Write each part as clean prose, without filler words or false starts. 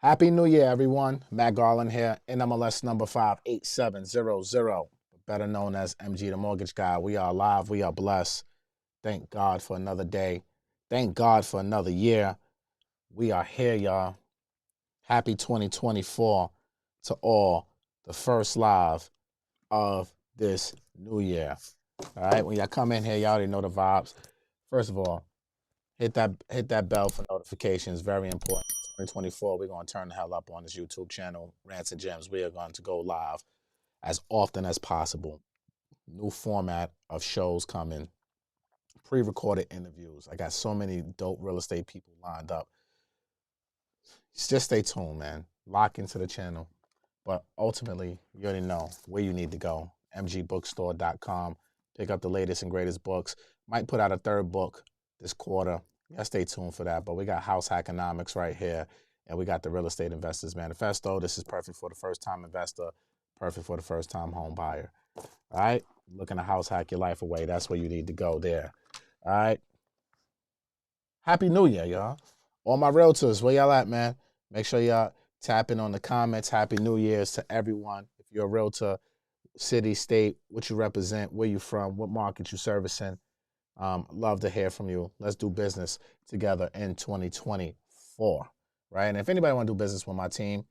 Happy New Year, everyone. Matt Garland here, NMLS number 58700, better known as MG the Mortgage Guy. We are alive. We are blessed. Thank God for another day. Thank God for another year. We are here, y'all. Happy 2024 to all. The first live of this new year. All right, when y'all come in here, y'all already know the vibes. First of all, hit that bell for notifications. Very important. 2024, we're going to turn the hell up on this YouTube channel, Rants and Gems. We are going to go live as often as possible. New format of shows coming, pre-recorded interviews. I got so many dope real estate people lined up. Just stay tuned, man. Lock into the channel. But ultimately, you already know where you need to go. mgbookstore.com. Pick up the latest and greatest books. Might put out a third book this quarter. Yeah, stay tuned for that. But we got House Hackonomics right here, and we got the Real Estate Investors Manifesto. This is perfect for the first-time investor, perfect for the first-time home buyer. All right? Looking to house hack your life away. That's where you need to go there. All right? Happy New Year, y'all. All my realtors, where y'all at, man? Make sure y'all tap in on the comments. Happy New Year's to everyone. If you're a realtor, city, state, what you represent, where you from, what market you servicing. Love to hear from you. Let's do business together in 2024, right? And if anybody want to do business with my team,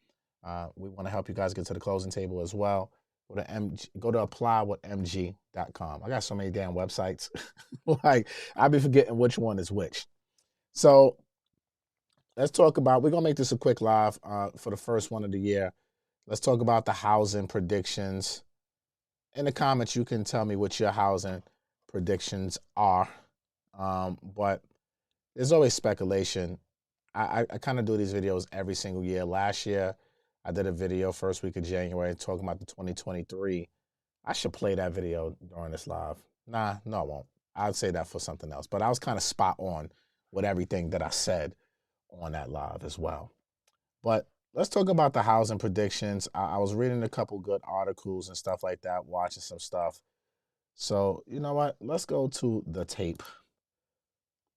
we want to help you guys get to the closing table as well. Go to applywithmg.com. I got so many damn websites. Like, I'll be forgetting which one is which. So let's talk about, we're going to make this a quick live for the first one of the year. Let's talk about the housing predictions. In the comments, you can tell me what your housing predictions are, but there's always speculation. I kind of do these videos every single year. Last year, I did a video first week of January talking about the 2023. I should play that video during this live. Nah, no, I won't. I'd say that for something else. But I was kind of spot on with everything that I said on that live as well. But let's talk about the housing predictions. I was reading a couple good articles and stuff like that, watching some stuff. So, you know what? Let's go to the tape.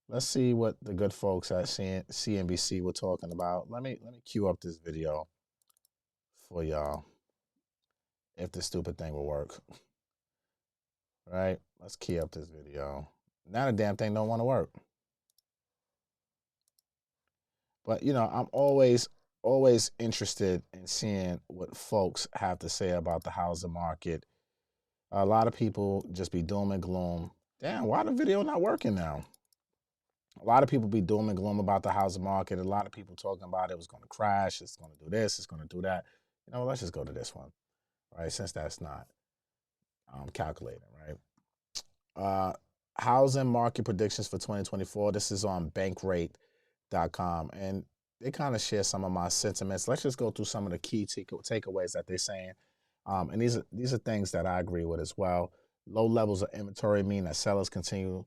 Let's see what the good folks at CNBC were talking about. Let me cue up this video for y'all. If this stupid thing will work. Right? Let's key up this video. Now the damn thing don't want to work. But, you know, I'm always interested in seeing what folks have to say about the housing market. A lot of people just be doom and gloom. Damn, why the video not working now? A lot of people be doom and gloom about the housing market. A lot of people talking about it was going to crash. It's going to do this. It's going to do that. You know, let's just go to this one, right? Since that's not calculating, right? Housing market predictions for 2024. This is on bankrate.com. And they kind of share some of my sentiments. Let's just go through some of the key takeaways that they're saying. And these are things that I agree with as well. Low levels of inventory mean that sellers continue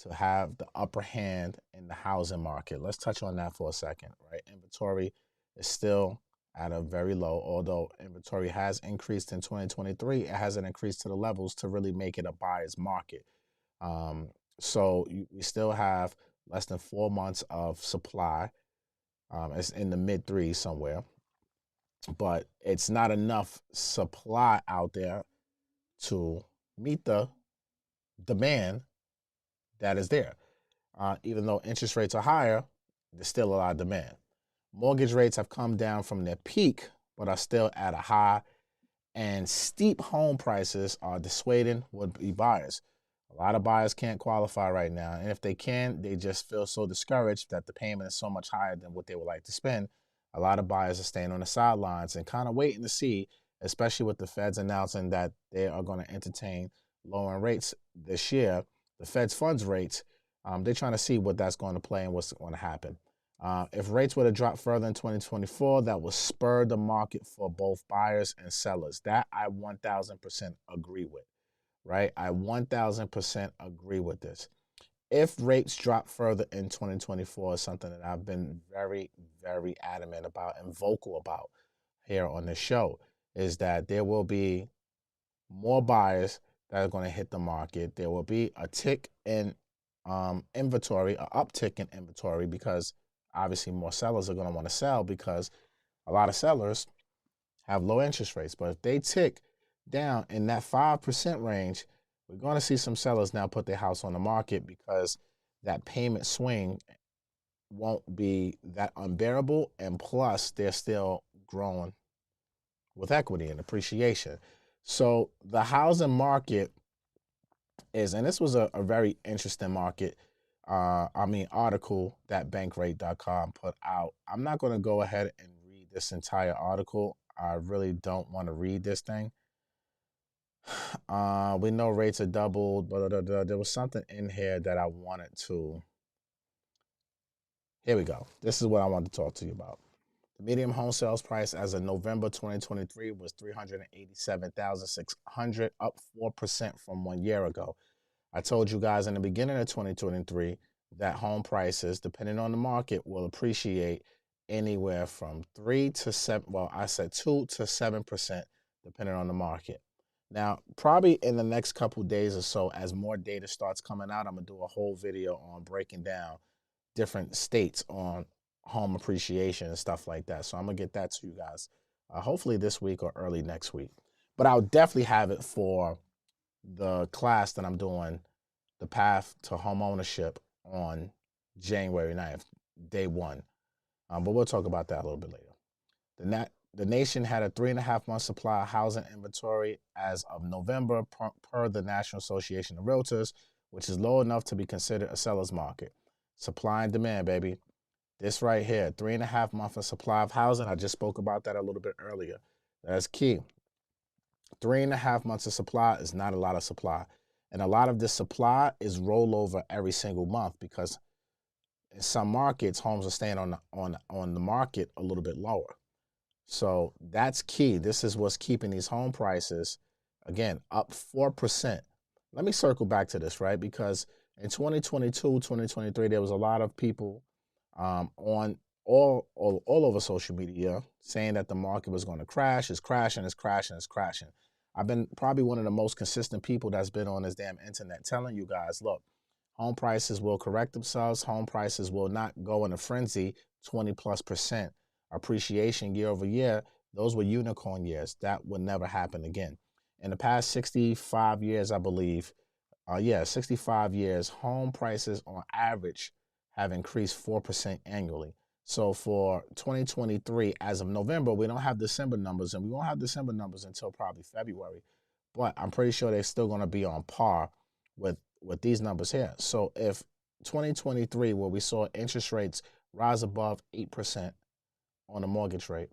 to have the upper hand in the housing market. Let's touch on that for a second, right? Inventory is still at a very low, although inventory has increased in 2023. It hasn't increased to the levels to really make it a buyer's market. So we still have less than 4 months of supply. It's in the mid threes somewhere, but it's not enough supply out there to meet the demand that is there. Even though interest rates are higher, there's still a lot of demand. Mortgage rates have come down from their peak, but are still at a high, and steep home prices are dissuading would-be buyers. A lot of buyers can't qualify right now, and if they can, they just feel so discouraged that the payment is so much higher than what they would like to spend. A lot of buyers are staying on the sidelines and kind of waiting to see, especially with the Feds announcing that they are going to entertain lowering rates this year. The Fed's funds rates, they're trying to see what that's going to play and what's going to happen. If rates were to drop further in 2024, that will spur the market for both buyers and sellers. That I 1,000% agree with, right? I 1,000% agree with this. If rates drop further in 2024, is something that I've been very, very adamant about and vocal about here on this show, is that there will be more buyers that are going to hit the market. There will be a tick in inventory, an uptick in inventory, because obviously more sellers are going to want to sell because A lot of sellers have low interest rates, but if they tick down in that 5% range, we're going to see some sellers now put their house on the market because that payment swing won't be that unbearable, and plus they're still growing with equity and appreciation. So the housing market is, and this was a very interesting market, article that bankrate.com put out. I'm not going to go ahead and read this entire article. I really don't want to read this thing. We know rates are doubled, but there was something in here that I wanted to. Here we go. This is what I wanted to talk to you about. The median home sales price as of November 2023 was $387,600, up 4% from 1 year ago. I told you guys in the beginning of 2023 that home prices, depending on the market, will appreciate anywhere from 3 to 7, well, I said 2 to 7%, depending on the market. Now, probably in the next couple days or so, as more data starts coming out, I'm going to do a whole video on breaking down different states on home appreciation and stuff like that. So I'm going to get that to you guys, hopefully this week or early next week. But I'll definitely have it for the class that I'm doing, The Path to Home Ownership, on January 9th, day one. But we'll talk about that a little bit later. The nation had a 3.5-month supply of housing inventory as of November per the National Association of Realtors, which is low enough to be considered a seller's market. Supply and demand, baby. This right here, 3.5 months of supply of housing. I just spoke about that a little bit earlier. That's key. 3.5 months of supply is not a lot of supply. And a lot of this supply is rollover every single month because in some markets, homes are staying on the market a little bit lower. So that's key. This is what's keeping these home prices, again, up 4%. Let me circle back to this, right? Because in 2022, 2023, there was a lot of people on all over social media saying that the market was going to crash. It's crashing, it's crashing, it's crashing. I've been probably one of the most consistent people that's been on this damn internet telling you guys, look, home prices will correct themselves. Home prices will not go in a frenzy, 20+% appreciation year over year. Those were unicorn years. That would never happen again. In the past 65 years, I believe, 65 years, home prices on average have increased 4% annually. So for 2023, as of November, we don't have December numbers, and we won't have December numbers until probably February. But I'm pretty sure they're still going to be on par with these numbers here. So if 2023, where we saw interest rates rise above 8% on the mortgage rate,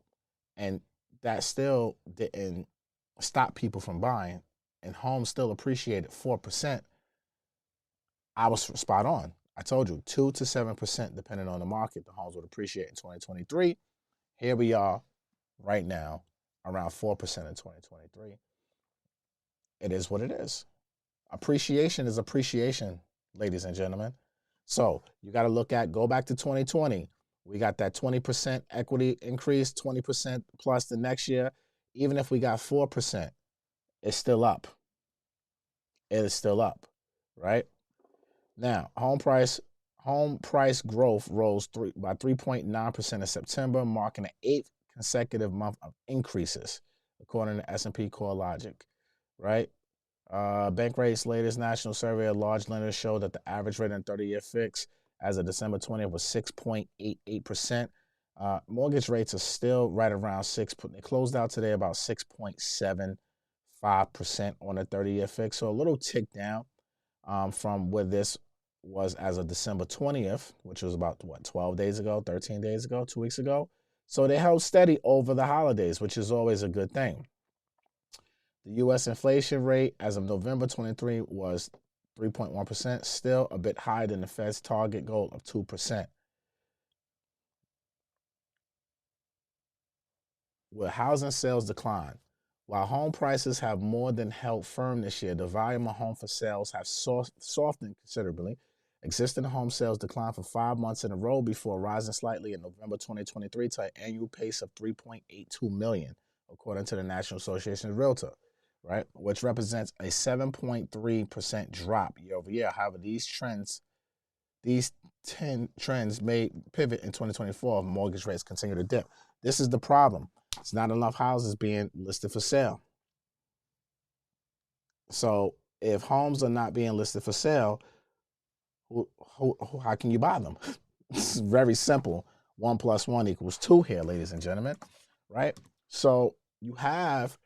and that still didn't stop people from buying, and homes still appreciated 4%, I was spot on. I told you 2 to 7%, depending on the market, the homes would appreciate in 2023. Here we are right now, around 4% in 2023. It is what it is. Appreciation is appreciation, ladies and gentlemen. So you got to go back to 2020. We got that 20% equity increase, 20% plus the next year. Even if we got 4%, it's still up. It is still up, right? Now, home price growth rose by 3.9% in September, marking the 8th consecutive month of increases, according to S&P CoreLogic, right? Bankrate's latest national survey of large lenders showed that the average rate on 30-year fix as of December 20th was 6.88%. Mortgage rates are still right around 6. They closed out today about 6.75% on a 30-year fix, so a little tick down from where this was as of December 20th, which was about, 12 days ago, 13 days ago, 2 weeks ago. So they held steady over the holidays, which is always a good thing. The U.S. inflation rate as of November 23 was 3.1%, still a bit higher than the Fed's target goal of 2%. Will housing sales decline? While home prices have more than held firm this year, the volume of home for sales have softened considerably. Existing home sales declined for 5 months in a row before rising slightly in November 2023 to an annual pace of 3.82 million, according to the National Association of Realtors, right, which represents a 7.3% drop year over year. However, these trends these 10 trends may pivot in 2024 if mortgage rates continue to dip. This is the problem. It's not enough houses being listed for sale. So if homes are not being listed for sale, how can you buy them? It's very simple. 1 + 1 = 2 here, ladies and gentlemen, right? So you have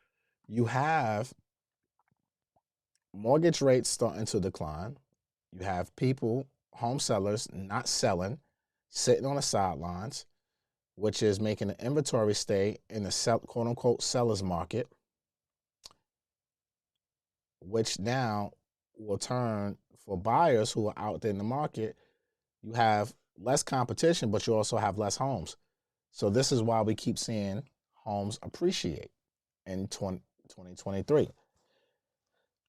mortgage rates starting to decline. You have people, home sellers, not selling, sitting on the sidelines, which is making the inventory stay in the quote unquote seller's market, which now will turn for buyers who are out there in the market. You have less competition, but you also have less homes. So this is why we keep seeing homes appreciate in 2023.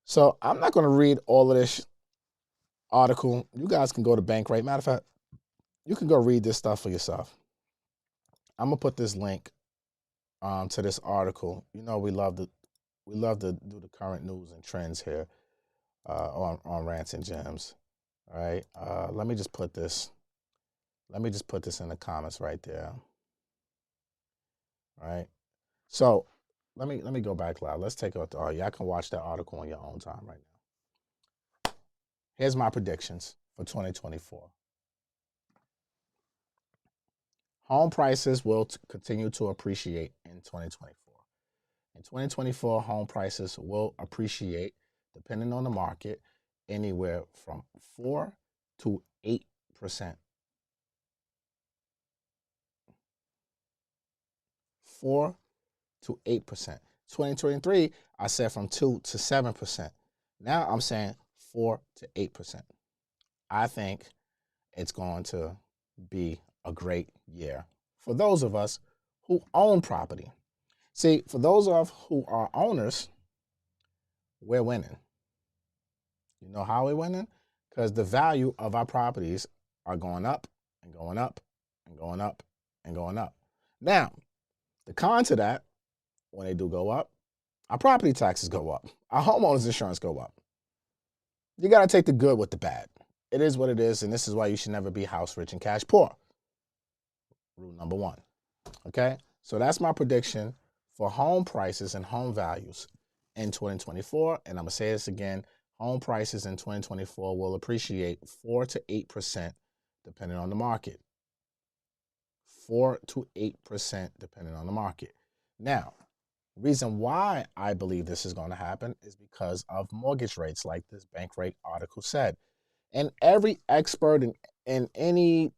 So I'm not going to read all of this article. You guys can go to Bankrate. Matter of fact, you can go read this stuff for yourself. I'm going to put this link to this article. You know, we love to do the current news and trends here on Rants and Gems. All right. Let me just put this in the comments right there. All right. So let me go back live. Let's take out the audio. Y'all can watch that article on your own time right now. Here's my predictions for 2024. Home prices will continue to appreciate in 2024. In 2024, home prices will appreciate, depending on the market, anywhere from 4 to 8%. 4 to 8%. 2023, I said from 2 to 7%. Now I'm saying 4 to 8%. I think it's going to be a great year for those of us who own property. See, for those of us who are owners, we're winning. You know how we're winning? Because the value of our properties are going up and going up and going up and going up. Now, the con to that, when they do go up, our property taxes go up. Our homeowners insurance go up. You got to take the good with the bad. It is what it is, and this is why you should never be house rich and cash poor. Rule number 1. Okay? So that's my prediction for home prices and home values in 2024. And I'm going to say this again. Home prices in 2024 will appreciate 4 to 8% depending on the market. 4 to 8% depending on the market. Now, the reason why I believe this is going to happen is because of mortgage rates, like this Bankrate article said. And every expert and anyone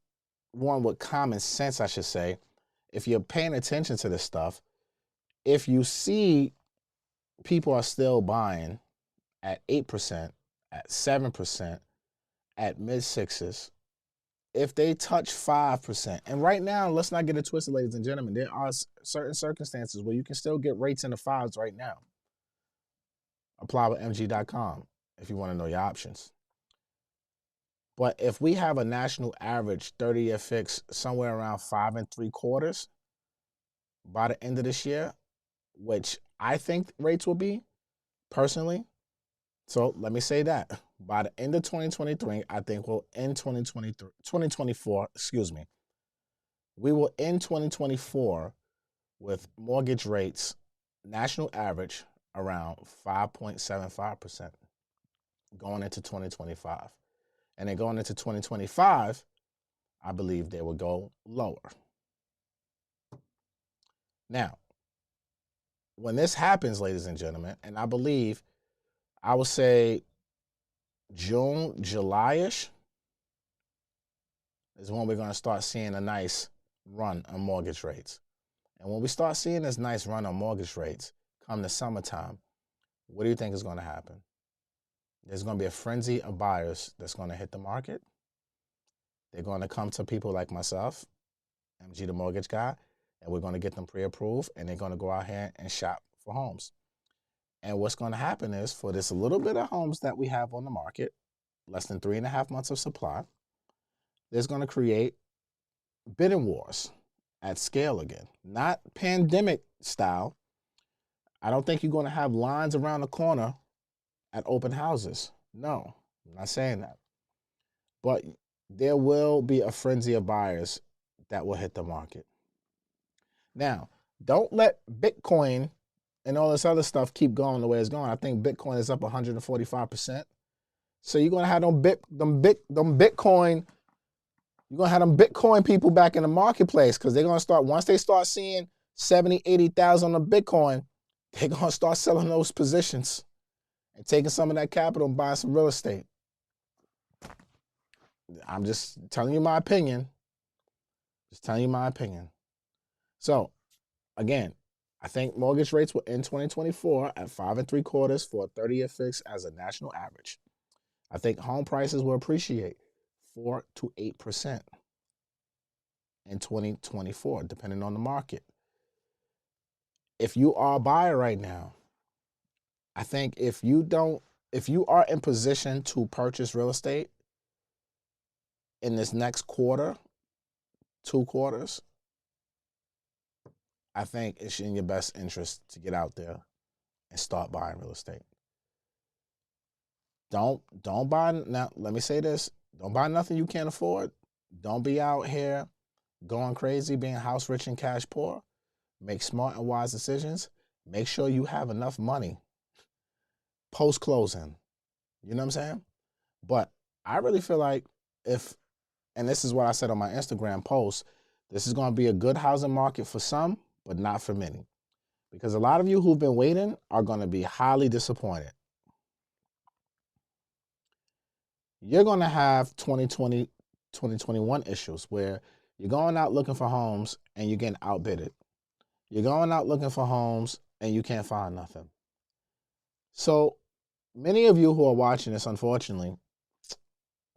with common sense, I should say, if you're paying attention to this stuff, if you see people are still buying at 8%, at 7%, at mid-6s, if they touch 5%, and right now, let's not get it twisted, ladies and gentlemen, there are certain circumstances where you can still get rates in the 5s right now. Apply with MG.com if you want to know your options. But if we have a national average 30-year fix somewhere around 5 3/4 by the end of this year, which I think rates will be, personally. So let me say that. By the end of 2023, I think we'll end 2024, we will end 2024 with mortgage rates, national average, around 5.75% going into 2025. And then going into 2025, I believe they will go lower. Now, when this happens, ladies and gentlemen, and I believe, I would say June, July-ish is when we're going to start seeing a nice run on mortgage rates. And when we start seeing this nice run on mortgage rates come the summertime, what do you think is going to happen? There's going to be a frenzy of buyers that's going to hit the market. They're going to come to people like myself, MG the Mortgage Guy, and we're going to get them pre-approved, and they're going to go out here and shop for homes. And what's going to happen is, for this little bit of homes that we have on the market, less than 3.5 months of supply, there's going to create bidding wars at scale again. Not pandemic style. I don't think you're going to have lines around the corner at open houses. No, I'm not saying that. But there will be a frenzy of buyers that will hit the market. Now, don't let Bitcoin and all this other stuff keep going the way it's going. I think Bitcoin is up 145%. So you're gonna have them Bitcoin. You're gonna have them Bitcoin people back in the marketplace because they're gonna start, once they start seeing 70, 80,000 on Bitcoin, they're gonna start selling those positions and taking some of that capital and buying some real estate. I'm just telling you my opinion. Just telling you my opinion. So, again, I think mortgage rates will end 2024 at 5.75% for a 30-year fix as a national average. I think home prices will appreciate 4 to 8% in 2024, depending on the market. If you are a buyer right now, I think if you are in position to purchase real estate in this next quarter, 2 quarters, I think it's in your best interest to get out there and start buying real estate. Don't buy, now let me say this, don't buy nothing you can't afford. Don't be out here going crazy, being house rich and cash poor. Make smart and wise decisions. Make sure you have enough money post-closing. You know what I'm saying? But I really feel like and this is what I said on my Instagram post, this is going to be a good housing market for some, but not for many. Because a lot of you who've been waiting are going to be highly disappointed. You're going to have 2020, 2021 issues where you're going out looking for homes and you're getting outbidded. You're going out looking for homes and you can't find nothing. So many of you who are watching this, unfortunately,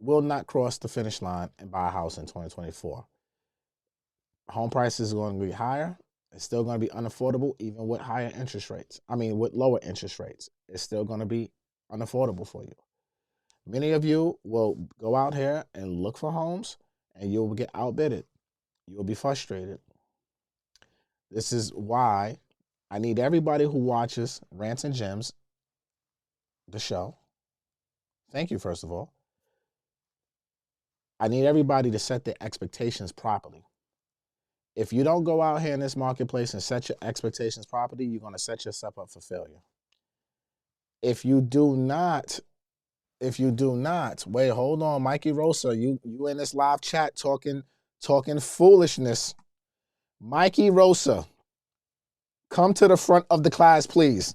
will not cross the finish line and buy a house in 2024. Home prices are going to be higher. It's still going to be unaffordable, even with higher interest rates. With lower interest rates. It's still going to be unaffordable for you. Many of you will go out here and look for homes, and you'll get outbidded. You'll be frustrated. This is why I need everybody who watches Rants and Gems, the show. Thank you, first of all. I need everybody to set their expectations properly. If you don't go out here in this marketplace and set your expectations properly, you're going to set yourself up for failure. If you do not, wait, hold on, Mikey Rosa, you in this live chat talking foolishness. Mikey Rosa, come to the front of the class, please.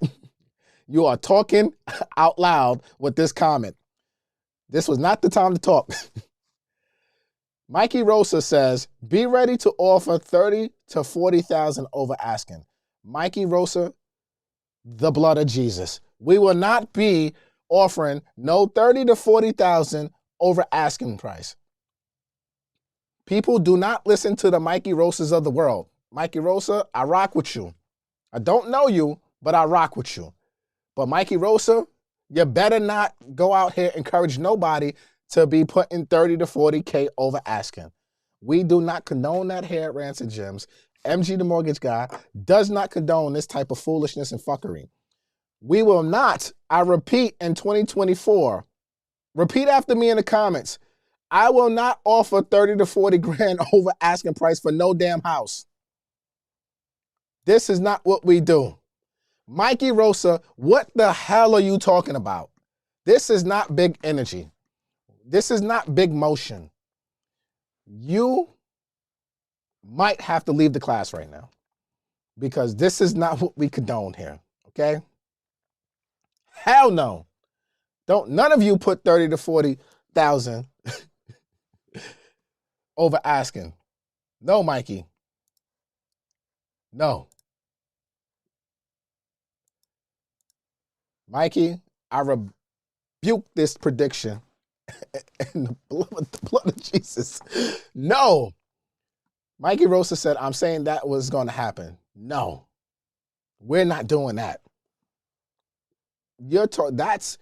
You are talking out loud with this comment. This was not the time to talk. Mikey Rosa says, be ready to offer 30 to 40,000 over asking. Mikey Rosa, the blood of Jesus. We will not be offering no 30 to 40,000 over asking price. People do not listen to the Mikey Rosas of the world. Mikey Rosa, I rock with you. I don't know you, but I rock with you. But Mikey Rosa, you better not go out here and encourage nobody to be putting 30 to 40K over asking. We do not condone that here at Rants and Gems. MG the Mortgage Guy does not condone this type of foolishness and fuckery. We will not, I repeat, in 2024, repeat after me in the comments, I will not offer 30 to 40 grand over asking price for no damn house. This is not what we do. Mikey Rosa, what the hell are you talking about? This is not big energy. This is not big motion. You might have to leave the class right now because this is not what we condone here, okay? Hell no. Don't none of you put 30 to 40,000 over asking. No, Mikey. No. Mikey, I rebuke this prediction in the blood of Jesus. No. Mikey Rosa said, I'm saying that was going to happen. No. We're not doing that. That's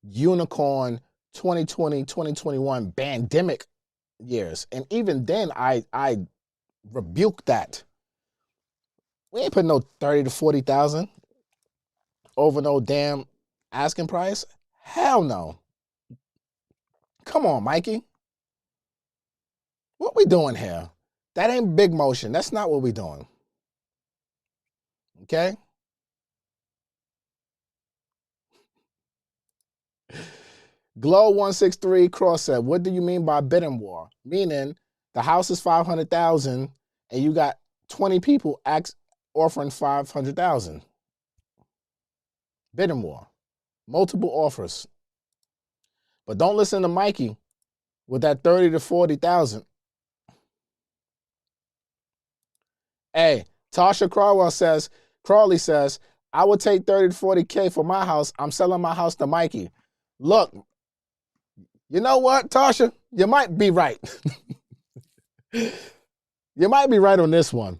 unicorn 2020, 2021 pandemic years. And even then, I rebuked that. We ain't putting no 30 to 40,000 over no damn asking price. Hell no. Come on, Mikey. What we doing here? That ain't big motion. That's not what we doing. Okay? Glow163 Cross said, what do you mean by bidding war? Meaning the house is 500,000 and you got 20 people offering 500,000. Bidding war. Multiple offers. But don't listen to Mikey with that 30 to 40,000. Hey, Tasha Crawley says, I would take 30 to 40K for my house. I'm selling my house to Mikey. Look, you know what, Tasha? You might be right. You might be right on this one.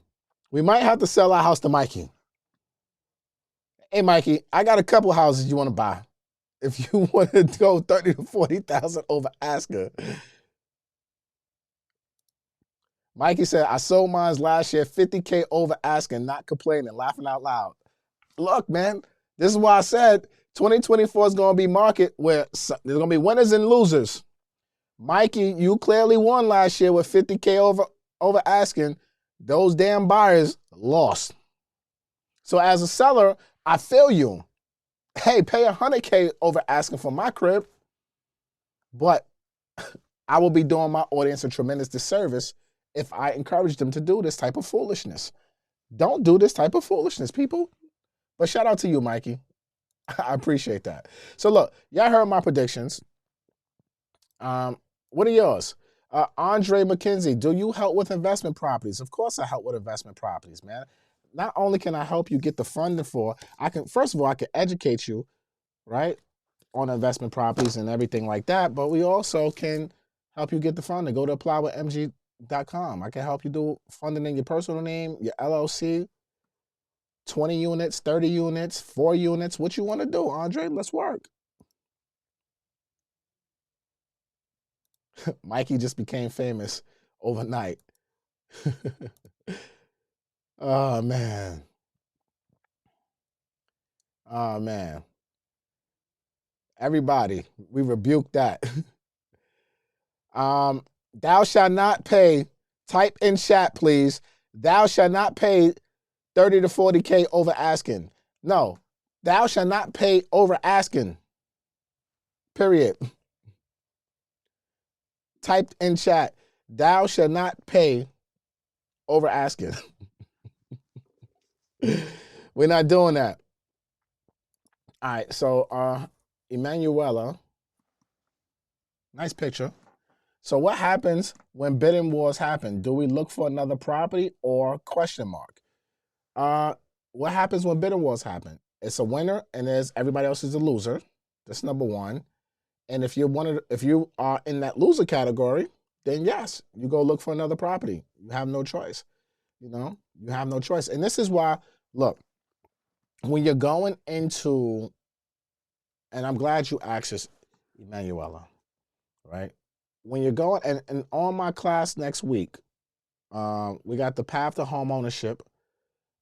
We might have to sell our house to Mikey. Hey, Mikey, I got a couple houses you want to buy. If you want to go 30 to 40,000 over asking. Mikey said, I sold mine last year, 50K over asking, not complaining, laughing out loud. Look, man, this is why I said 2024 is going to be market where there's going to be winners and losers. Mikey, you clearly won last year with 50K over asking. Those damn buyers lost. So as a seller, I feel you. Hey, pay 100K over asking for my crib, but I will be doing my audience a tremendous disservice if I encourage them to do this type of foolishness. Don't do this type of foolishness, people. But shout out to you, Mikey. I appreciate that. So look, y'all heard my predictions. What are yours? Andre McKenzie, do you help with investment properties? Of course I help with investment properties, man. Not only can I help you get the funding first of all, I can educate you, right, on investment properties and everything like that, but we also can help you get the funding. Go to applywithmg.com. I can help you do funding in your personal name, your LLC, 20 units, 30 units, 4 units, what you want to do, Andre, let's work. Mikey just became famous overnight. Oh, man. Oh, man. Everybody, we rebuke that. Thou shalt not pay, type in chat, please. Thou shalt not pay 30 to 40K over asking. No, thou shalt not pay over asking. Period. Typed in chat, thou shalt not pay over asking. We're not doing that. All right, so Emanuela, nice picture. So what happens when bidding wars happen? Do we look for another property or question mark? What happens when bidding wars happen? It's a winner and everybody else is a loser. That's number one. And if you are in that loser category, then yes, you go look for another property. You have no choice. You have no choice. And this is why, look, when you're going into, and I'm glad you asked this, Emanuela, right? When you're going, and on my class next week, we got the Path to Home Ownership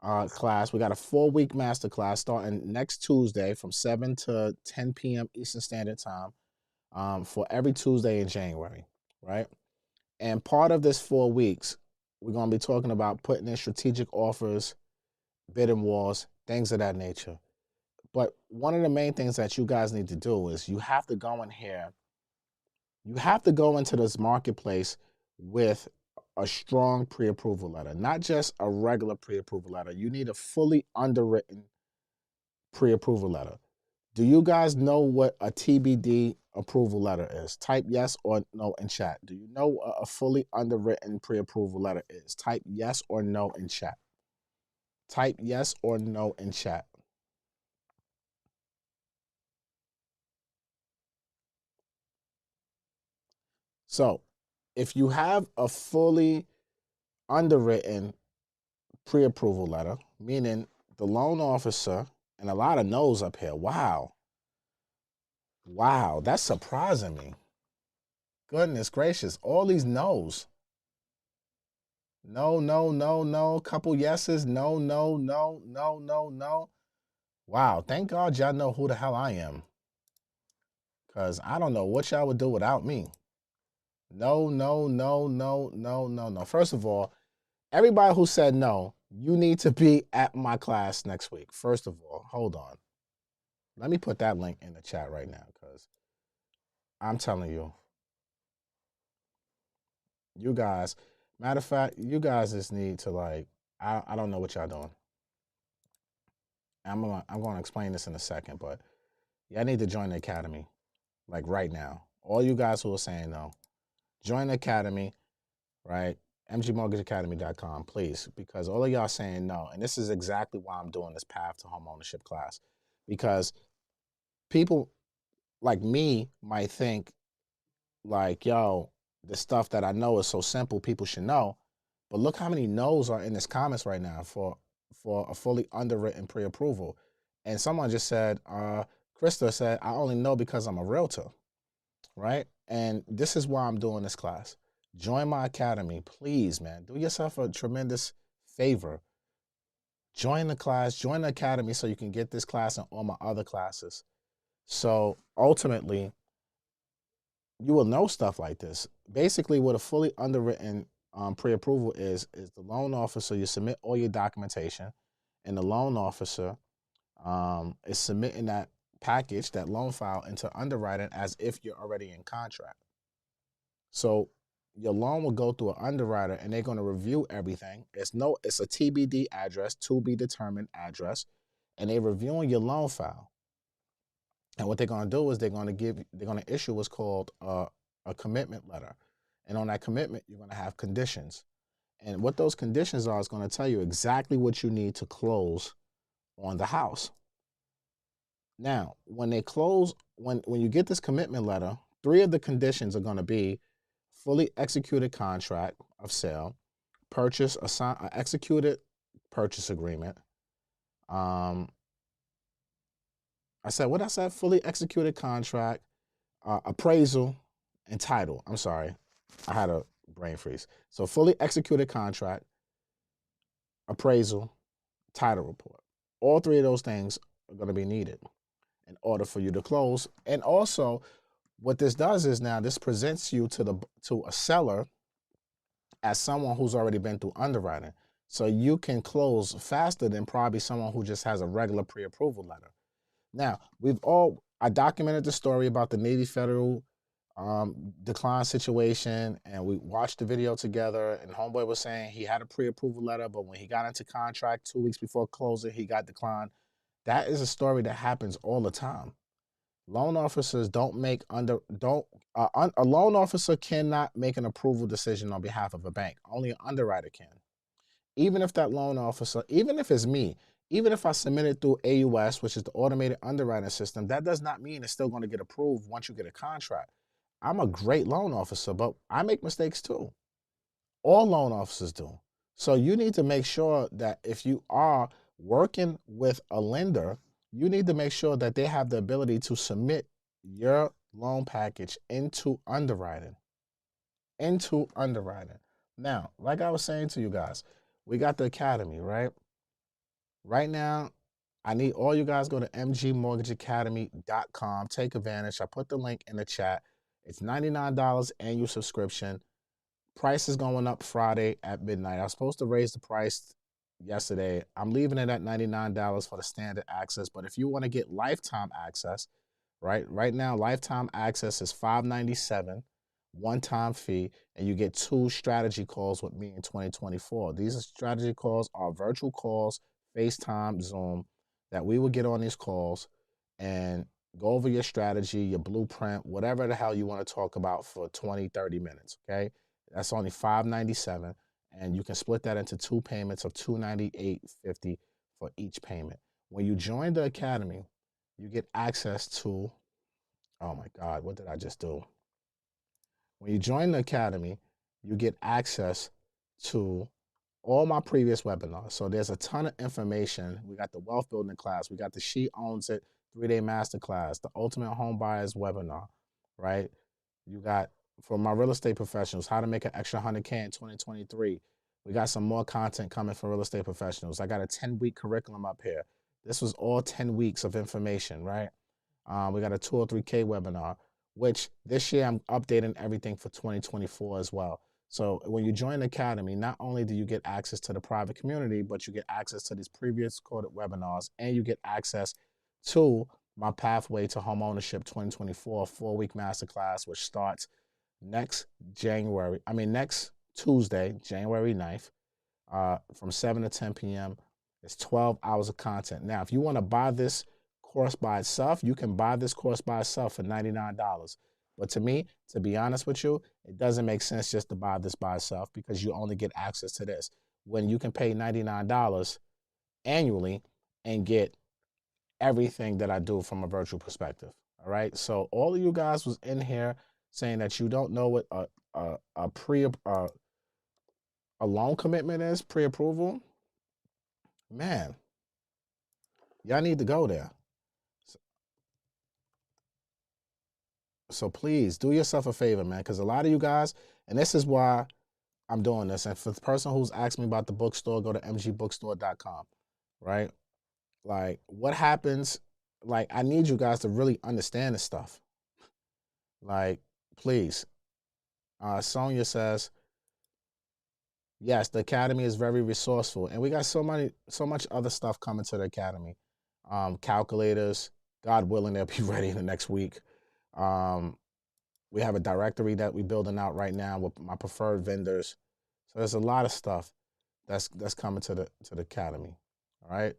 class. We got a 4-week masterclass starting next Tuesday from 7 to 10 p.m. Eastern Standard Time for every Tuesday in January, right? And part of this 4 weeks, we're going to be talking about putting in strategic offers, bidding wars, things of that nature. But one of the main things that you guys need to do is you have to go in here. You have to go into this marketplace with a strong pre-approval letter, not just a regular pre-approval letter. You need a fully underwritten pre-approval letter. Do you guys know what a TBD approval letter is? Type yes or no in chat. Do you know what a fully underwritten pre-approval letter is? Type yes or no in chat. Type yes or no in chat. So, if you have a fully underwritten pre-approval letter, meaning the loan officer, and a lot of no's up here. Wow, that's surprising me. Goodness gracious, all these no's. No, couple yeses, no. Wow, thank God y'all know who the hell I am. Because I don't know what y'all would do without me. No, no, no, no, no, no, no. First of all, everybody who said no, you need to be at my class next week. First of all, hold on. Let me put that link in the chat right now because I'm telling you, you guys, matter of fact, you guys just need to like, I don't know what y'all doing. I'm going to explain this in a second, but y'all need to join the academy like right now. All you guys who are saying no, join the academy, right? mgmortgageacademy.com, please, because all of y'all saying no, and this is exactly why I'm doing this path to home ownership class, because people like me might think like, yo, the stuff that I know is so simple, people should know. But look how many no's are in this comments right now for a fully underwritten pre-approval. And someone just said, Krista said, I only know because I'm a realtor, right? And this is why I'm doing this class. Join my academy, please, man. Do yourself a tremendous favor. Join the class, join the academy so you can get this class and all my other classes. So ultimately, you will know stuff like this. Basically, what a fully underwritten pre-approval is the loan officer, you submit all your documentation, and the loan officer is submitting that package, that loan file, into underwriting as if you're already in contract. So your loan will go through an underwriter, and they're going to review everything. It's a TBD address, to be determined address, and they're reviewing your loan file. And what they're going to do is they're going to issue what's called a commitment letter. And on that commitment, you're going to have conditions. And what those conditions are is going to tell you exactly what you need to close on the house. Now, when they close, when you get this commitment letter, 3 of the conditions are going to be fully executed contract of sale, executed purchase agreement. I said fully executed contract, appraisal, and title. I'm sorry, I had a brain freeze. So fully executed contract, appraisal, title report. All 3 of those things are going to be needed in order for you to close. And also, what this does is now this presents you to a seller as someone who's already been through underwriting. So you can close faster than probably someone who just has a regular pre-approval letter. Now, I documented the story about the Navy Federal decline situation, and we watched the video together, and homeboy was saying he had a pre-approval letter, but when he got into contract 2 weeks before closing, he got declined. That is a story that happens all the time. Loan officers a loan officer cannot make an approval decision on behalf of a bank. Only an underwriter can. Even if that loan officer, even if it's me, even if I submit it through AUS, which is the automated underwriting system, that does not mean it's still going to get approved once you get a contract. I'm a great loan officer, but I make mistakes too. All loan officers do. So you need to make sure that if you are working with a lender, you need to make sure that they have the ability to submit your loan package into underwriting. Now, like I was saying to you guys, we got the academy, right? Right now, I need all you guys go to mgmortgageacademy.com. Take advantage. I put the link in the chat. It's $99 annual subscription. Price is going up Friday at midnight. I was supposed to raise the price yesterday. I'm leaving it at $99 for the standard access. But if you want to get lifetime access, right now, lifetime access is $597, one-time fee, and you get 2 strategy calls with me in 2024. These strategy calls are virtual calls, FaceTime, Zoom, that we will get on these calls and go over your strategy, your blueprint, whatever the hell you want to talk about for 20, 30 minutes, okay? That's only $597, and you can split that into 2 payments of $298.50 for each payment. When you join the academy, you get access to, oh my God, what did I just do? When you join the academy, you get access to all my previous webinars. So there's a ton of information. We got the wealth building class. We got the She Owns It 3-day masterclass, the ultimate home buyers webinar, right? You got, for my real estate professionals, how to make an extra 100K in 2023. We got some more content coming for real estate professionals. I got a 10-week curriculum up here. This was all 10 weeks of information, right? We got a 203K webinar. which this year I'm updating everything for 2024 as well. So when you join the Academy, not only do you get access to the private community, but you get access to these previous recorded webinars, and you get access to my Pathway to Home Ownership 2024 4-week masterclass, which starts next Tuesday, January 9th, from 7 to 10 p.m. It's 12 hours of content. Now, if you want to buy this course by itself, you can buy this course by itself for $99. But to me, to be honest with you, it doesn't make sense just to buy this by itself because you only get access to this. When you can pay $99 annually and get everything that I do from a virtual perspective. All right. So all of you guys was in here saying that you don't know what a loan commitment is, pre-approval. Man, y'all need to go there. So please do yourself a favor, man, because a lot of you guys, and this is why I'm doing this. And for the person who's asked me about the bookstore, go to mgbookstore.com, right? Like, what happens? Like, I need you guys to really understand this stuff. Like, please. Sonia says, yes, the Academy is very resourceful. And we got so much other stuff coming to the Academy. Calculators, God willing, they'll be ready in the next week. We have a directory that we're building out right now with my preferred vendors. So there's a lot of stuff that's coming to the Academy. All right.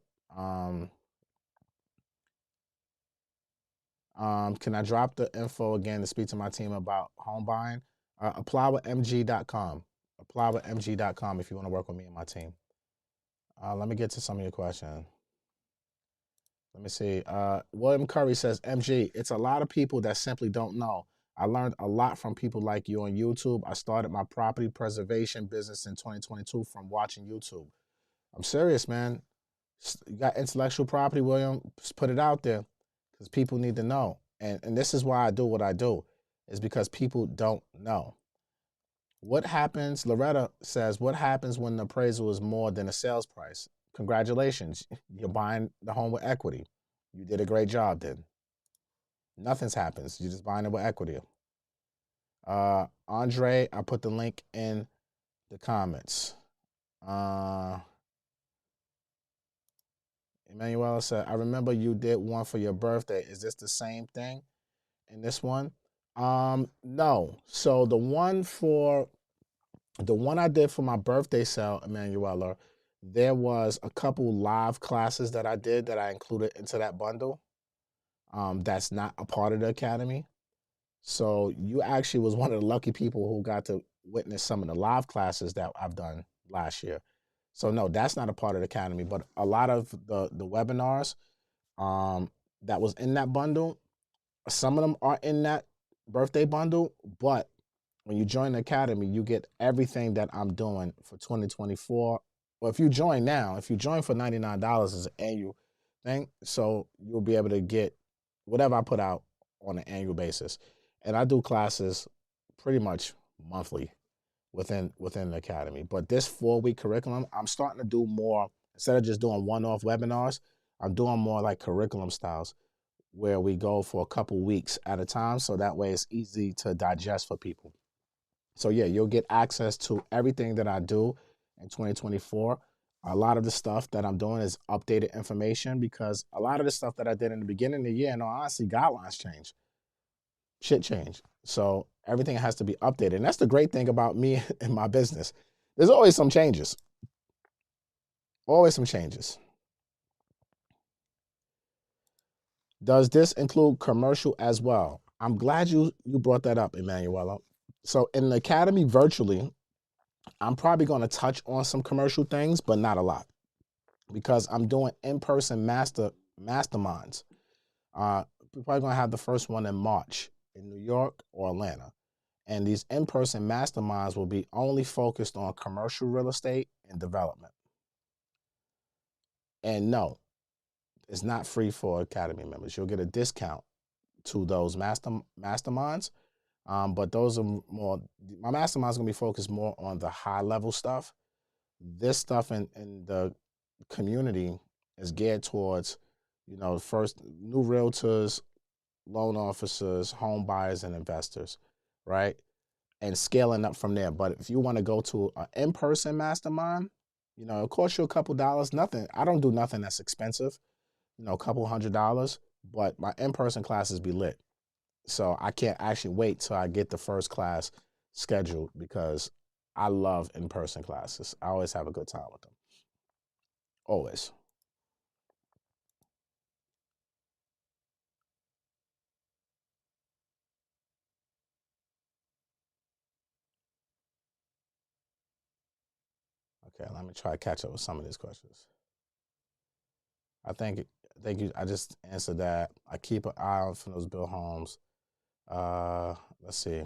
Can I drop the info again to speak to my team about home buying? Apply with mg.com. Apply with mg.com if you want to work with me and my team. Let me get to some of your questions. Let me see. William Curry says, MG, it's a lot of people that simply don't know. I learned a lot from people like you on YouTube. I started my property preservation business in 2022 from watching YouTube. I'm serious, man. You got intellectual property, William. Just put it out there because people need to know. And this is why I do what I do, is because people don't know. What happens, Loretta says, what happens when the appraisal is more than the sales price? Congratulations. You're buying the home with equity. You did a great job then. Nothing's happens. You're just buying it with equity. Andre, I put the link in the comments. Emmanuel said, I remember you did one for your birthday. Is this the same thing in this one? No. So the one I did for my birthday sale, Emanuela, there was a couple live classes that I did that I included into that bundle. That's not a part of the Academy. So you actually was one of the lucky people who got to witness some of the live classes that I've done last year. So no, that's not a part of the Academy, but a lot of the webinars that was in that bundle, some of them are in that birthday bundle, but when you join the Academy, you get everything that I'm doing for 2024. Well, if you join now, if you join for $99 as an annual thing, so you'll be able to get whatever I put out on an annual basis. And I do classes pretty much monthly within the Academy. But this 4-week curriculum, I'm starting to do more. Instead of just doing one-off webinars, I'm doing more like curriculum styles where we go for a couple weeks at a time, so that way it's easy to digest for people. So yeah, you'll get access to everything that I do in 2024. A lot of the stuff that I'm doing is updated information because a lot of the stuff that I did in the beginning of the year, and honestly, guidelines change. Shit change. So everything has to be updated. And that's the great thing about me and my business. There's always some changes. Always some changes. Does this include commercial as well? I'm glad you brought that up, Emanuela. So in the Academy virtually, I'm probably going to touch on some commercial things, but not a lot because I'm doing in-person masterminds. We're probably going to have the first one in March in New York or Atlanta. And these in-person masterminds will be only focused on commercial real estate and development. And no, it's not free for Academy members. You'll get a discount to those masterminds. But those are more, my mastermind is going to be focused more on the high level stuff. This stuff in the community is geared towards, first new realtors, loan officers, home buyers, and investors, right? And scaling up from there. But if you want to go to an in-person mastermind, it costs you a couple dollars. Nothing. I don't do nothing that's expensive. A couple $100s. But my in-person classes be lit. So I can't actually wait till I get the first class scheduled because I love in-person classes. I always have a good time with them. Always. Okay, let me try to catch up with some of these questions. I think thank you. I just answered that. I keep an eye out for those bill homes. Let's see.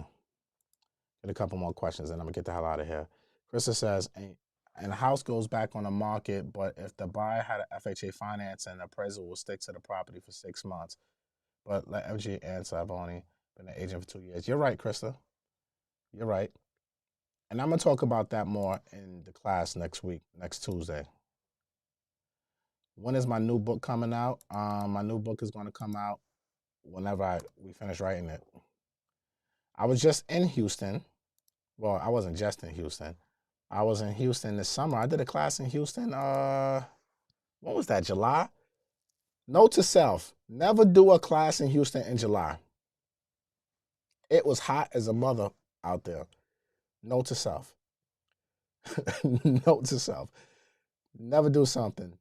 Get a couple more questions and I'm gonna get the hell out of here. Krista says, and the house goes back on the market, but if the buyer had a FHA finance and the appraisal will stick to the property for 6 months. But let FG answer. I've only been an agent for 2 years. You're right, Krista. You're right. And I'm gonna talk about that more in the class next week, next Tuesday. When is my new book coming out? My new book is going to come out whenever we finish writing it. I was just in Houston. Well, I wasn't just in Houston. I was in Houston this summer. I did a class in Houston. What was that? July? Note to self: never do a class in Houston in July. It was hot as a mother out there. Note to self. Note to self: never do something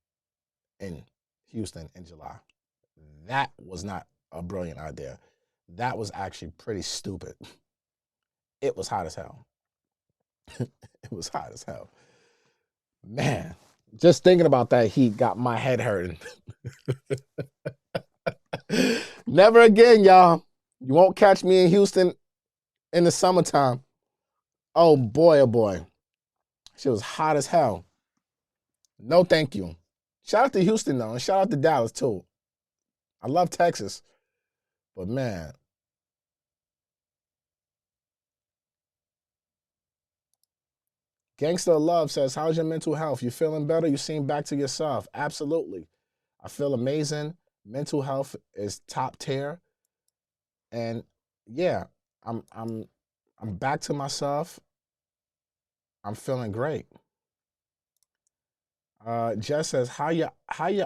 in Houston in July. That was not a brilliant idea. That was actually pretty stupid. It was hot as hell. It was hot as hell. Man, just thinking about that heat got my head hurting. Never again, y'all. You won't catch me in Houston in the summertime. Oh boy, oh boy. She was hot as hell. No, thank you. Shout out to Houston, though, and shout out to Dallas, too. I love Texas. But man, Gangsta Love says, how's your mental health? You feeling better? You seem back to yourself. Absolutely. I feel amazing. Mental health is top tier. And yeah, I'm back to myself. I'm feeling great. Jess says, how your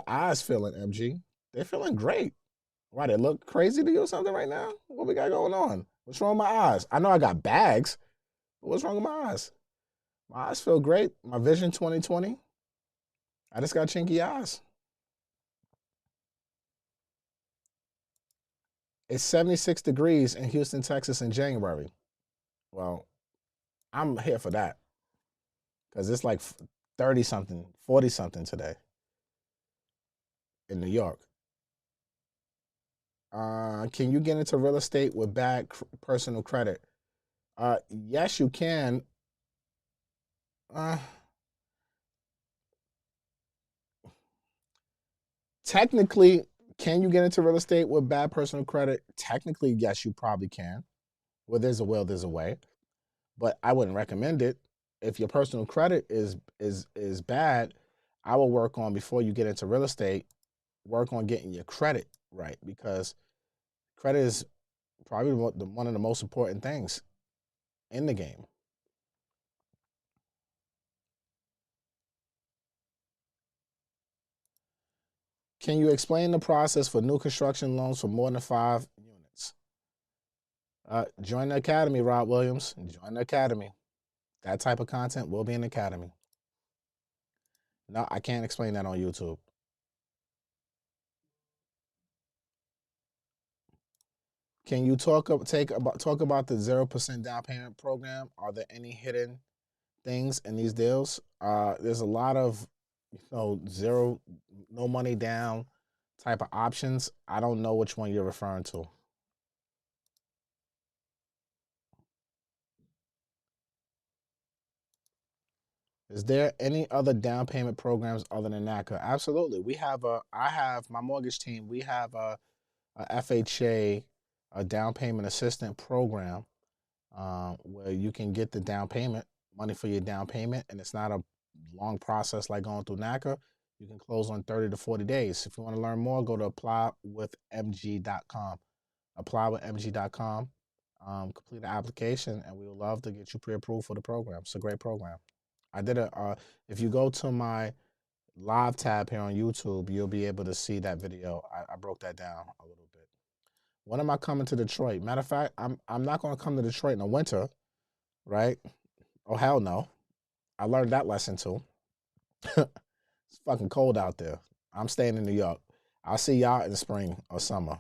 eyes feeling, MG? They're feeling great. Why, they look crazy to you or something right now? What we got going on? What's wrong with my eyes? I know I got bags, but what's wrong with my eyes? My eyes feel great. My vision 2020. I just got chinky eyes. It's 76 degrees in Houston, Texas in January. Well, I'm here for that because it's like 30 something, 40 something today in New York. Can you get into real estate with bad personal credit? Yes, you can. Uh, Technically, can you get into real estate with bad personal credit? Technically, yes, you probably can. Where there's a will, there's a way. But I wouldn't recommend it. If your personal credit is bad, I will work on before you get into real estate, work on getting your credit right because credit is probably one of the most important things in the game. Can you explain the process for new construction loans for more than 5 units? Join the academy, Rob Williams. Join the academy. That type of content will be in the academy. No, I can't explain that on YouTube. Can you talk about the 0% down payment program? Are there any hidden things in these deals? There's a lot of zero, no money down type of options. I don't know which one you're referring to. Is there any other down payment programs other than NACA? Absolutely. I have my mortgage team. We have a FHA, a down payment assistant program where you can get the down payment, money for your down payment, and it's not a long process like going through NACA. You can close on 30 to 40 days. If you want to learn more, go to applywithmg.com. apply with MG.com, complete the application, and we would love to get you pre-approved for the program. It's a great program. I did it. If you go to my live tab here on YouTube, you'll be able to see that video. I broke that down a little bit. When am I coming to Detroit? Matter of fact, I'm not going to come to Detroit in the winter, right? Oh hell no! I learned that lesson too. It's fucking cold out there. I'm staying in New York. I'll see y'all in the spring or summer.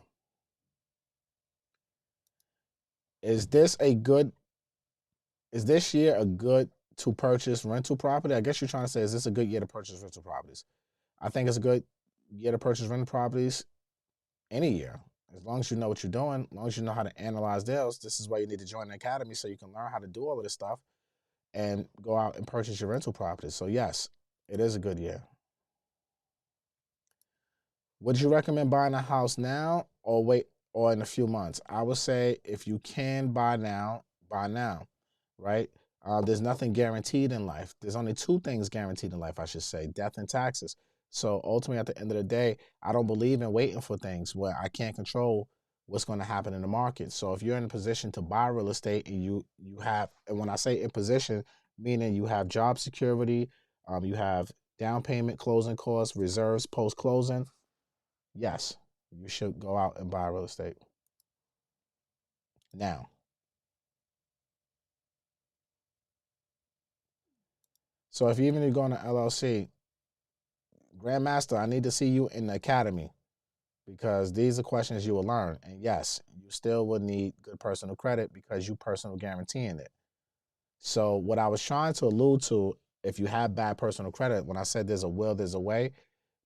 Is this year a good to purchase rental property? I guess you're trying to say, is this a good year to purchase rental properties? I think it's a good year to purchase rental properties any year. As long as you know what you're doing, as long as you know how to analyze deals, this is why you need to join the academy so you can learn how to do all of this stuff and go out and purchase your rental properties. So yes, it is a good year. Would you recommend buying a house now or wait or in a few months? I would say if you can buy now, right? There's nothing guaranteed in life. There's only two things guaranteed in life, I should say, death and taxes. So ultimately, at the end of the day, I don't believe in waiting for things where I can't control what's going to happen in the market. So if you're in a position to buy real estate and you have, and when I say in position, meaning you have job security, you have down payment, closing costs, reserves post-closing, yes, you should go out and buy real estate now. So if even you're going to LLC, Grandmaster, I need to see you in the academy because these are questions you will learn. And yes, you still will need good personal credit because you personal guaranteeing it. So what I was trying to allude to, if you have bad personal credit, when I said there's a will, there's a way,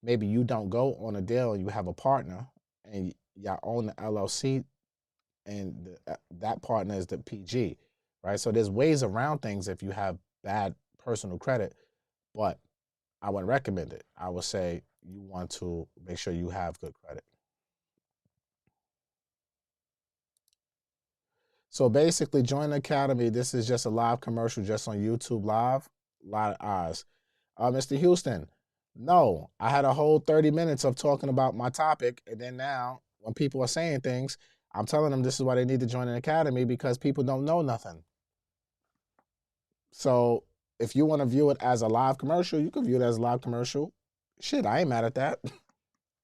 maybe you don't go on a deal and you have a partner and y'all own the LLC and that partner is the PG, right? So there's ways around things if you have bad personal credit, but I wouldn't recommend it. I would say you want to make sure you have good credit. So basically, join the academy. This is just a live commercial just on YouTube Live. A lot of eyes. Mr. Houston, no, I had a whole 30 minutes of talking about my topic. And then now, when people are saying things, I'm telling them this is why they need to join an academy because people don't know nothing. So if you want to view it as a live commercial, you can view it as a live commercial. Shit, I ain't mad at that.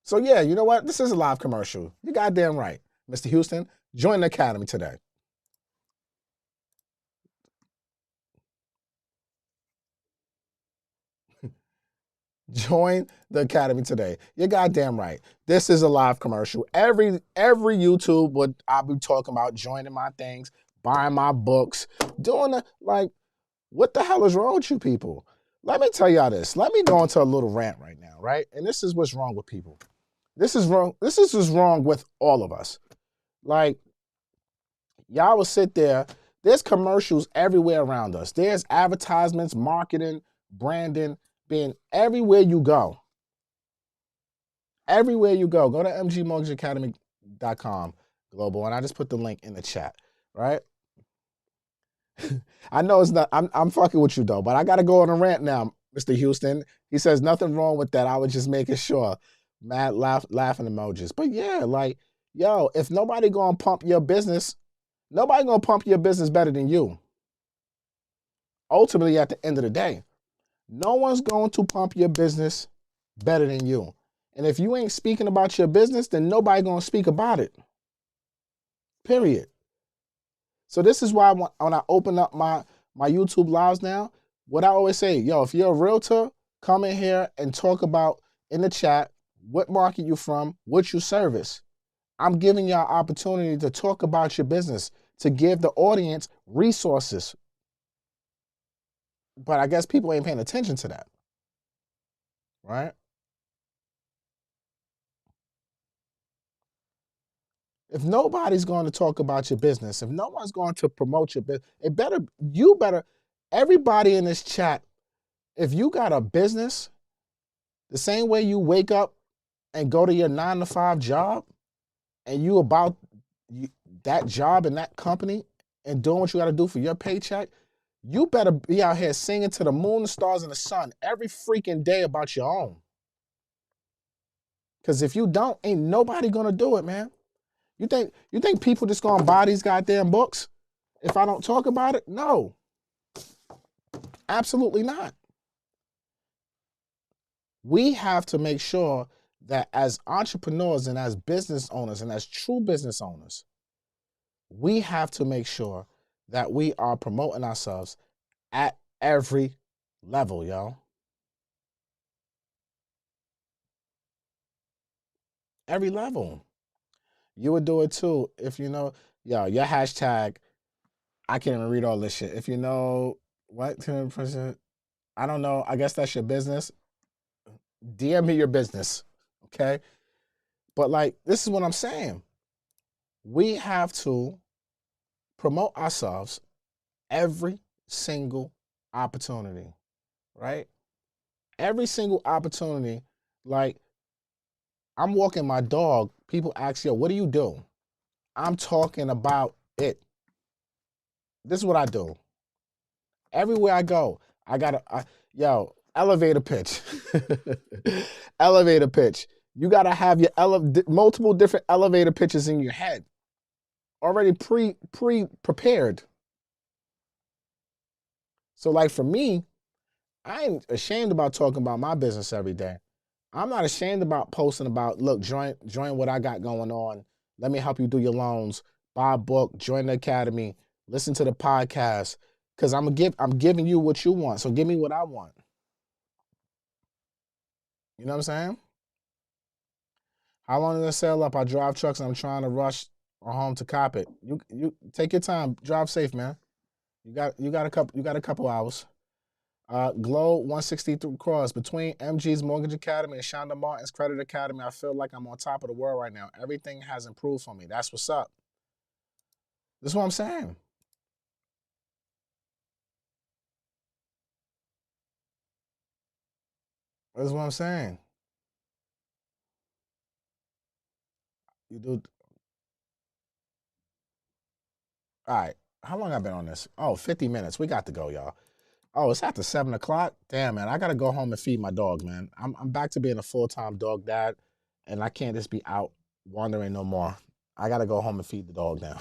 So yeah, you know what? This is a live commercial. You're goddamn right. Mr. Houston, join the academy today. Join the academy today. You're goddamn right. This is a live commercial. Every YouTube would I'll be talking about joining my things, buying my books, doing the like. What the hell is wrong with you people? Let me tell y'all this. Let me go into a little rant right now, right? And this is what's wrong with people. This is wrong. This is what's wrong with all of us. Like, y'all will sit there. There's commercials everywhere around us. There's advertisements, marketing, branding, being everywhere you go. Everywhere you go. Go to mgmortgageacademy.com global, and I just put the link in the chat, right? I know it's not, I'm fucking with you though, but I got to go on a rant now, Mr. Houston. He says nothing wrong with that. I was just making sure. Mad laughing emojis. But yeah, like, yo, if nobody gonna pump your business, nobody gonna pump your business better than you. Ultimately, at the end of the day, no one's going to pump your business better than you. And if you ain't speaking about your business, then nobody gonna speak about it. Period. So this is why when I open up my YouTube lives now, what I always say, yo, if you're a realtor, come in here and talk about in the chat what market you from, what you service. I'm giving y'all opportunity to talk about your business, to give the audience resources. But I guess people ain't paying attention to that, right? If nobody's going to talk about your business, if no one's going to promote your business, everybody in this chat, if you got a business, the same way you wake up and go to your 9-to-5 job and you about that job and that company and doing what you got to do for your paycheck, you better be out here singing to the moon, the stars, and the sun every freaking day about your own. Because if you don't, ain't nobody going to do it, man. You think people just gonna buy these goddamn books if I don't talk about it? No, absolutely not. We have to make sure that as entrepreneurs and as business owners and as true business owners, we have to make sure that we are promoting ourselves at every level, yo. Every level. You would do it too if you know, yo, your hashtag, I can't even read all this shit. If you know what, 10%, I don't know. I guess that's your business. DM me your business. Okay. But like, this is what I'm saying. We have to promote ourselves every single opportunity, right? Every single opportunity. Like, I'm walking my dog. People ask, yo, what do you do? I'm talking about it. This is what I do. Everywhere I go, I gotta, yo, elevator pitch. Elevator pitch. You gotta have your multiple different elevator pitches in your head, already prepared. So, like for me, I ain't ashamed about talking about my business every day. I'm not ashamed about posting about, look, join what I got going on. Let me help you do your loans. Buy a book, join the academy, listen to the podcast. Cause I'm giving you what you want. So give me what I want. You know what I'm saying? How long does it sail up? I drive trucks and I'm trying to rush home to cop it. You take your time. Drive safe, man. You got a couple hours. Glow 163 Cross. Between MG's Mortgage Academy and Shonda Martin's Credit Academy, I feel like I'm on top of the world right now. Everything has improved for me. That's what's up. This is what I'm saying. This is what I'm saying. You do. All right. How long I been on this? Oh, 50 minutes. We got to go, y'all. Oh, it's after 7 o'clock. Damn, man, I gotta go home and feed my dog, man. I'm back to being a full-time dog dad, and I can't just be out wandering no more. I gotta go home and feed the dog now.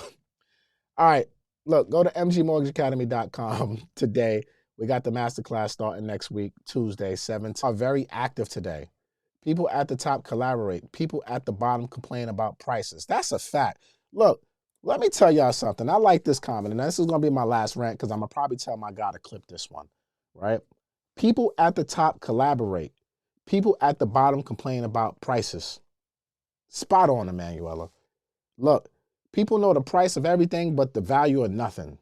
All right, look, go to mgmortgageacademy.com today. We got the masterclass starting next week, Tuesday, 7. Are very active today. People at the top collaborate. People at the bottom complain about prices. That's a fact. Look, let me tell y'all something. I like this comment, and this is going to be my last rant because I'm going to probably tell my guy to clip this one, right? People at the top collaborate. People at the bottom complain about prices. Spot on, Emanuela. Look, people know the price of everything but the value of nothing.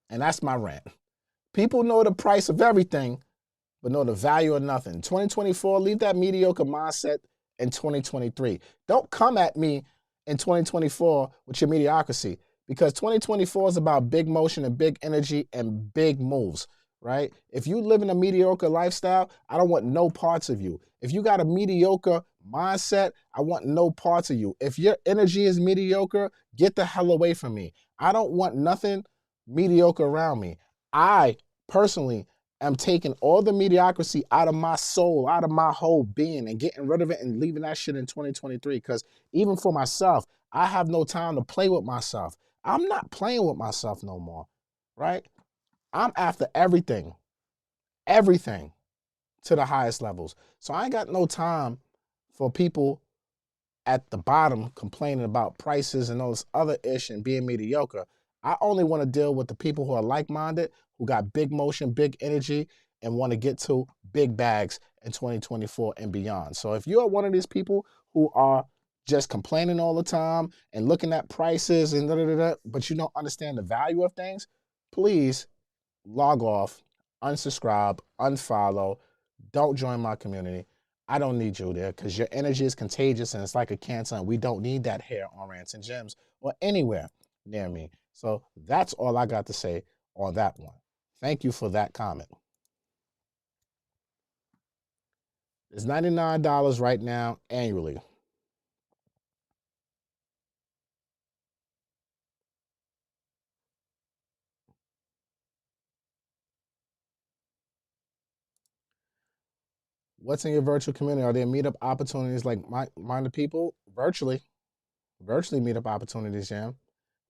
And that's my rant. People know the price of everything but know the value of nothing. 2024, leave that mediocre mindset in 2023. Don't come at me in 2024 with your mediocrity because 2024 is about big motion and big energy and big moves, right? If you live in a mediocre lifestyle, I don't want no parts of you. If you got a mediocre mindset, I want no parts of you. If your energy is mediocre, get the hell away from me. I don't want nothing mediocre around me. I personally am taking all the mediocrity out of my soul, out of my whole being, and getting rid of it and leaving that shit in 2023. Because even for myself, I have no time to play with myself. I'm not playing with myself no more, right? I'm after everything to the highest levels. So I ain't got no time for people at the bottom complaining about prices and all this other ish and being mediocre. I only want to deal with the people who are like-minded, who got big motion, big energy, and want to get to big bags in 2024 and beyond. So if you're one of these people who are just complaining all the time and looking at prices and but you don't understand the value of things, please log off, unsubscribe, unfollow, don't join my community. I don't need you there because your energy is contagious and it's like a cancer, and we don't need that here on Rants and Gems or anywhere near me. So that's all I got to say on that one. Thank you for that comment. It's $99 right now annually. What's in your virtual community? Are there meetup opportunities like minded people? Virtually meetup opportunities, Jam.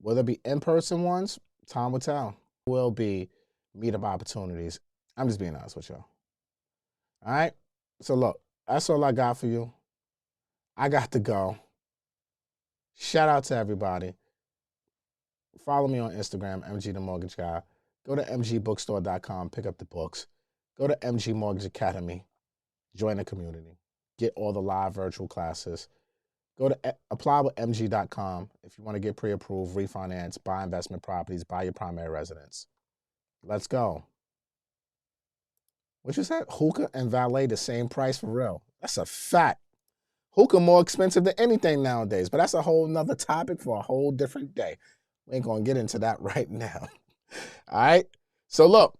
Will there be in-person ones? Time will tell. Will be meetup opportunities. I'm just being honest with y'all. All right? So look, that's all I got for you. I got to go. Shout out to everybody. Follow me on Instagram, MG the Mortgage Guy. Go to mgbookstore.com, pick up the books. Go to MG Mortgage Academy. Join the community. Get all the live virtual classes. Go to applywithmg.com if you want to get pre-approved, refinance, buy investment properties, buy your primary residence. Let's go. What you said? Hookah and valet the same price for real. That's a fact. Hookah more expensive than anything nowadays, but that's a whole nother topic for a whole different day. We ain't going to get into that right now. All right? So look,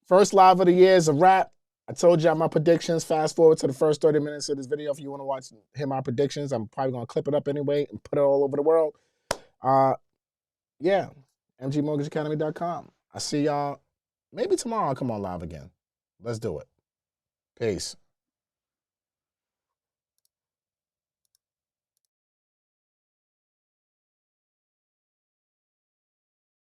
first live of the year is a wrap. I told y'all my predictions. Fast forward to the first 30 minutes of this video if you want to hear my predictions. I'm probably going to clip it up anyway and put it all over the world. Yeah, mgmortgageacademy.com. I see y'all. Maybe tomorrow I'll come on live again. Let's do it. Peace.